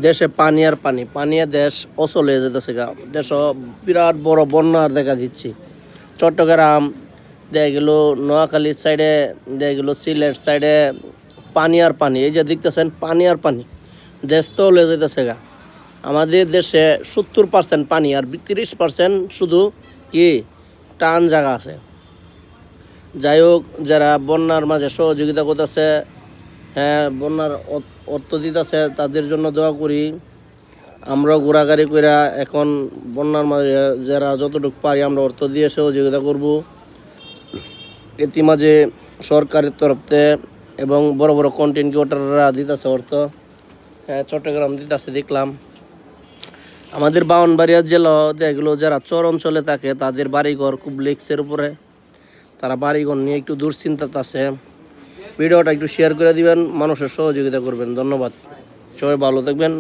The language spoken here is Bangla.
দেশে পানি আর পানি, পানি আর দেশ অচল হয়ে যেতেছে গা। দেশ বিরাট বড় বন্যার দেখা দিচ্ছি। চট্টগ্রাম দেখা গেল, নোয়াখালীর সাইডে দেখা গেল, সিলেট সাইডে পানি আর পানি। এই যে দেখতেছেন পানি আর পানি, দেশ তো হয়ে যেতেছে গা। আমাদের দেশে 70% পানি আর 30% শুধু কি টান জায়গা আছে। যাই হোক, যারা বন্যার মাঝে সহযোগিতা করতেছে, হ্যাঁ বন্যার অর্থ দিতেছে, তাদের জন্য দোয়া করি। আমরাও ঘোরাঘুরি করে এখন বন্যার মাঝে যারা যতটুকু পারি আমরা অর্থ দিয়ে সহযোগিতা করব। এটি মাঝে সরকারের তরফতে এবং বড় বড় কন্টেন্ট ক্রিয়েটররা দিতেছে অর্থ। হ্যাঁ, চট্টগ্রাম দিতেছে দেখলাম। আমাদের ব্রাহ্মণবাড়িয়া জেলা এগুলো যারা চর অঞ্চলে থাকে তাদের বাড়িঘর খুব লেক্সের উপরে, তারা বাড়িঘর নিয়ে একটু দুশ্চিন্তাতে আছে। ভিডিওটা একটু শেয়ার করে দিবেন, মানুষের সহযোগিতা করবেন। ধন্যবাদ, সবাই ভালো থাকবেন।